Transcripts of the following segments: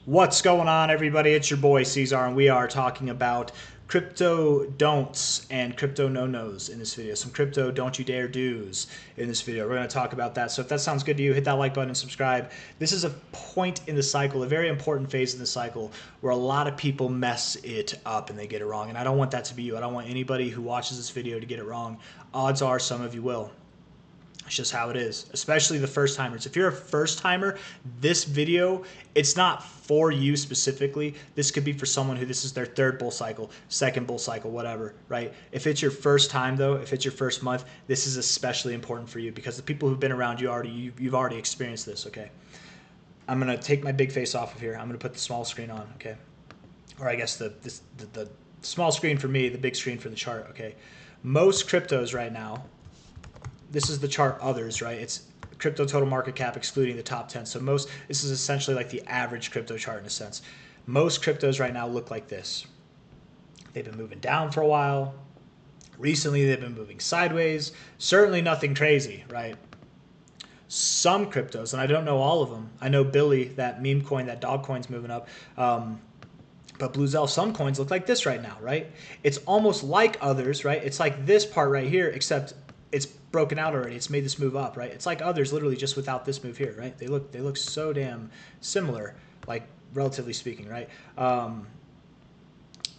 What's going on, everybody? It's your boy C-Zar, and we are talking about crypto don'ts and crypto no-nos in this video. Some crypto don't you dare do's in this video. We're going to talk about that. So if that sounds good to you, hit that like button and subscribe. This is a point in the cycle, a very important phase in the cycle where a lot of people mess it up and they get it wrong. And I don't want that to be you. I don't want anybody who watches this video to get it wrong. Odds are some of you will. It's just how it is, especially the first timers. If you're a first timer, this video, it's not for you specifically. This could be for someone who this is their third bull cycle, second bull cycle, whatever, right? If it's your first time though, if it's your first month, this is especially important for you because the people who've been around you you've already experienced this, okay? I'm gonna take my big face off of here. I'm gonna put the small screen on, okay? Or I guess the small screen for me, the big screen for the chart, okay? Most cryptos right now, this is the chart others, right? It's crypto total market cap excluding the top 10. So this is essentially like the average crypto chart in a sense. Most cryptos right now look like this. They've been moving down for a while. Recently, they've been moving sideways. Certainly nothing crazy, right? Some cryptos, and I don't know all of them. I know Billy, that meme coin, that dog coin's moving up. But Bluzelle, some coins look like this right now, right? It's almost like others, right? It's like this part right here, except it's broken out already. It's made this move up, right? It's like others literally just without this move here, right? They look so damn similar, like relatively speaking, right? And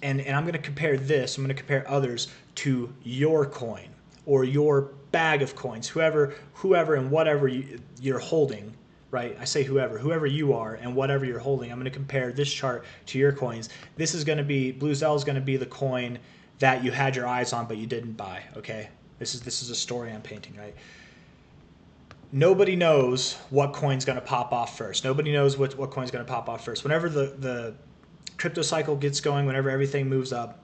I'm going to compare this. I'm going to compare others to your coin or your bag of coins, whoever and whatever you're holding, right? I say whoever you are and whatever you're holding. I'm going to compare this chart to your coins. This is going to be, Bluzelle is going to be the coin that you had your eyes on but you didn't buy, okay? This is a story I'm painting, right? Nobody knows what coin's going to pop off first. Nobody knows what coin's going to pop off first. Whenever the crypto cycle gets going, whenever everything moves up,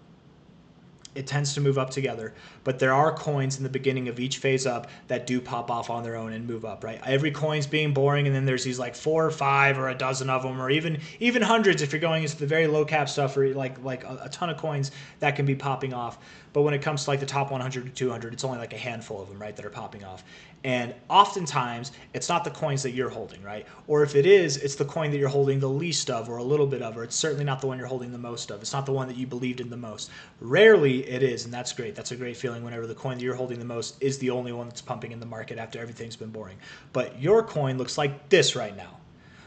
it tends to move up together. But there are coins in the beginning of each phase up that do pop off on their own and move up, right? Every coin's being boring, and then there's these like 4 or 5 or a dozen of them, or even hundreds if you're going into the very low cap stuff, or like a ton of coins that can be popping off. But when it comes to like the top 100 to 200, it's only like a handful of them, right, that are popping off. And oftentimes, it's not the coins that you're holding, right? Or if it is, it's the coin that you're holding the least of or a little bit of, or it's certainly not the one you're holding the most of. It's not the one that you believed in the most. Rarely it is, and that's great. That's a great feeling whenever the coin that you're holding the most is the only one that's pumping in the market after everything's been boring. But your coin looks like this right now.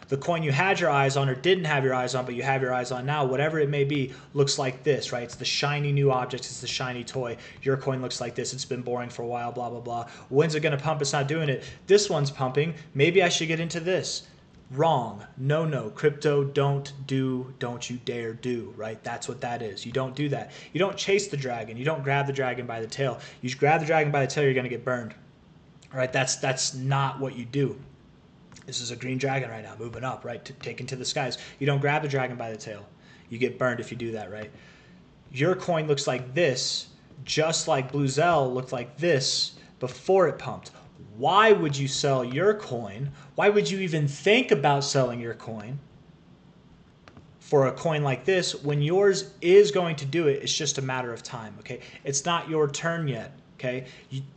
The coin you had your eyes on or didn't have your eyes on, but you have your eyes on now, whatever it may be, looks like this, right? It's the shiny new object. It's the shiny toy. Your coin looks like this. It's been boring for a while, blah, blah, blah. When's it going to pump? It's not doing it. This one's pumping. Maybe I should get into this. Wrong. No. Crypto don't you dare do, right? That's what that is. You don't do that. You don't chase the dragon. You don't grab the dragon by the tail. You grab the dragon by the tail, you're going to get burned. All right? That's not what you do. This is a green dragon right now, moving up, right, taken to the skies. You don't grab the dragon by the tail. You get burned if you do that, right? Your coin looks like this, just like Bluzelle looked like this before it pumped. Why would you sell your coin? Why would you even think about selling your coin for a coin like this when yours is going to do it? It's just a matter of time, okay? It's not your turn yet. Okay,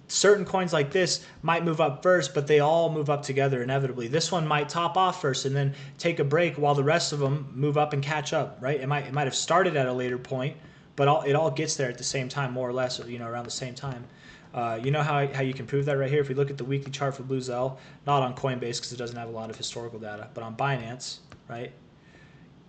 certain coins like this might move up first, but they all move up together inevitably. This one might top off first and then take a break while the rest of them move up and catch up, right? It might have started at a later point, but it all gets there at the same time, more or less, around the same time. You know how you can prove that right here? If we look at the weekly chart for Bluzelle, not on Coinbase because it doesn't have a lot of historical data, but on Binance, right?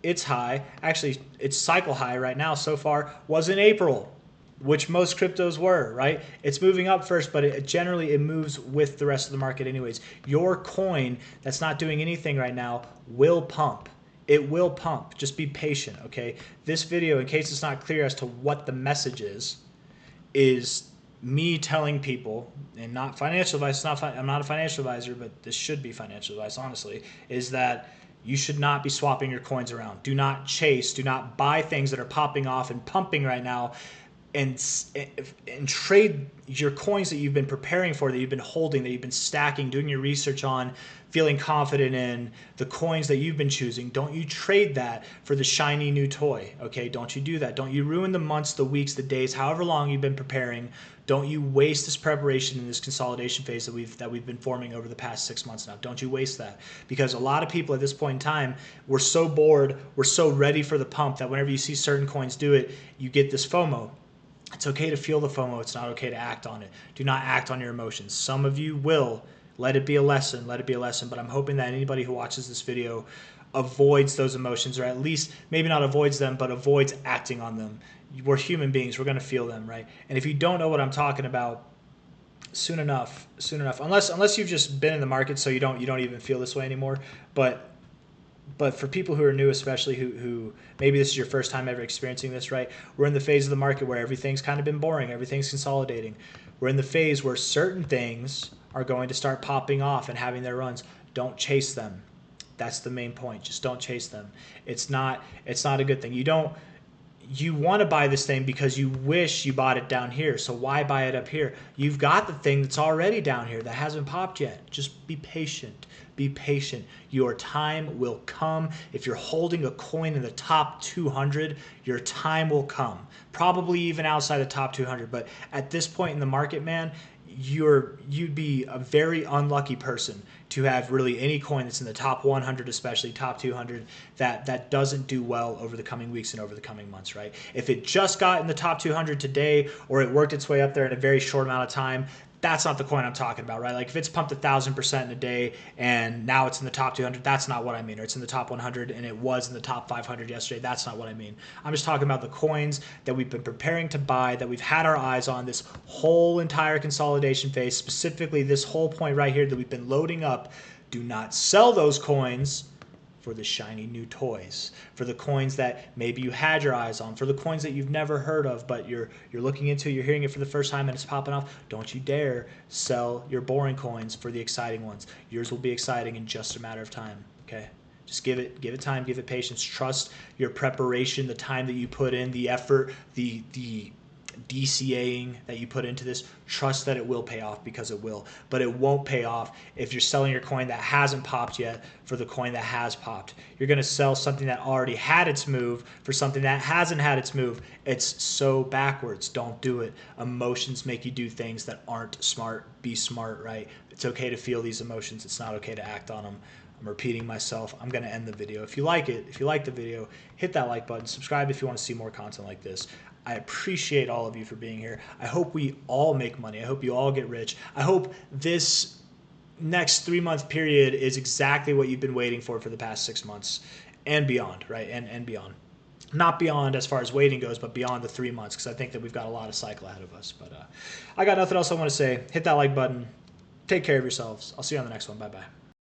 Its high, actually its cycle high right now so far was in April, which most cryptos were, right? It's moving up first, but generally it moves with the rest of the market anyways. Your coin that's not doing anything right now will pump. It will pump. Just be patient, okay? This video, in case it's not clear as to what the message is me telling people, and not financial advice, I'm not a financial advisor, but this should be financial advice, honestly, is that you should not be swapping your coins around. Do not chase, do not buy things that are popping off and pumping right now and trade your coins that you've been preparing for, that you've been holding, that you've been stacking, doing your research on, feeling confident in, the coins that you've been choosing. Don't you trade that for the shiny new toy, okay? Don't you do that. Don't you ruin the months, the weeks, the days, however long you've been preparing. Don't you waste this preparation in this consolidation phase that we've been forming over the past 6 months now. Don't you waste that, because a lot of people at this point in time, we're so bored, we're so ready for the pump that whenever you see certain coins do it, you get this FOMO. It's okay to feel the FOMO. It's not okay to act on it. Do not act on your emotions. Some of you will. Let it be a lesson. Let it be a lesson. But I'm hoping that anybody who watches this video avoids those emotions, or at least maybe not avoids them, but avoids acting on them. We're human beings. We're going to feel them, right? And if you don't know what I'm talking about, soon enough, unless you've just been in the market, so you don't even feel this way anymore. But for people who are new, especially who maybe this is your first time ever experiencing this, right? We're in the phase of the market where everything's kind of been boring. Everything's consolidating. We're in the phase where certain things are going to start popping off and having their runs. Don't chase them. That's the main point. Just don't chase them. It's not a good thing. You want to buy this thing because you wish you bought it down here. So why buy it up here? You've got the thing that's already down here that hasn't popped yet. Just be patient. Be patient. Your time will come. If you're holding a coin in the top 200, your time will come. Probably even outside the top 200. But at this point in the market, man, you'd be a very unlucky person to have really any coin that's in the top 100, especially top 200, that doesn't do well over the coming weeks and over the coming months, right? If it just got in the top 200 today, or it worked its way up there in a very short amount of time, that's not the coin I'm talking about, right? Like if it's pumped 1,000% in a day and now it's in the top 200, that's not what I mean. Or it's in the top 100 and it was in the top 500 yesterday, that's not what I mean. I'm just talking about the coins that we've been preparing to buy, that we've had our eyes on this whole entire consolidation phase, specifically this whole point right here that we've been loading up. Do not sell those coins for the shiny new toys, for the coins that maybe you had your eyes on, for the coins that you've never heard of, but you're looking into, you're hearing it for the first time and it's popping off. Don't you dare sell your boring coins for the exciting ones. Yours will be exciting in just a matter of time, okay? Just give it time, give it patience. Trust your preparation, the time that you put in, the effort, the DCAing that you put into this. Trust that it will pay off, because it will. But it won't pay off if you're selling your coin that hasn't popped yet for the coin that has popped. You're going to sell something that already had its move for something that hasn't had its move. It's so backwards. Don't do it. Emotions make you do things that aren't smart. Be smart, right? It's okay to feel these emotions. It's not okay to act on them. I'm repeating myself. I'm going to end the video. If you like it, if you like the video, hit that like button. Subscribe if you want to see more content like this. I appreciate all of you for being here. I hope we all make money. I hope you all get rich. I hope this next 3-month period is exactly what you've been waiting for the past 6 months and beyond, right? And beyond. Not beyond as far as waiting goes, but beyond the 3 months, because I think that we've got a lot of cycle ahead of us. But I got nothing else I want to say. Hit that like button. Take care of yourselves. I'll see you on the next one. Bye-bye.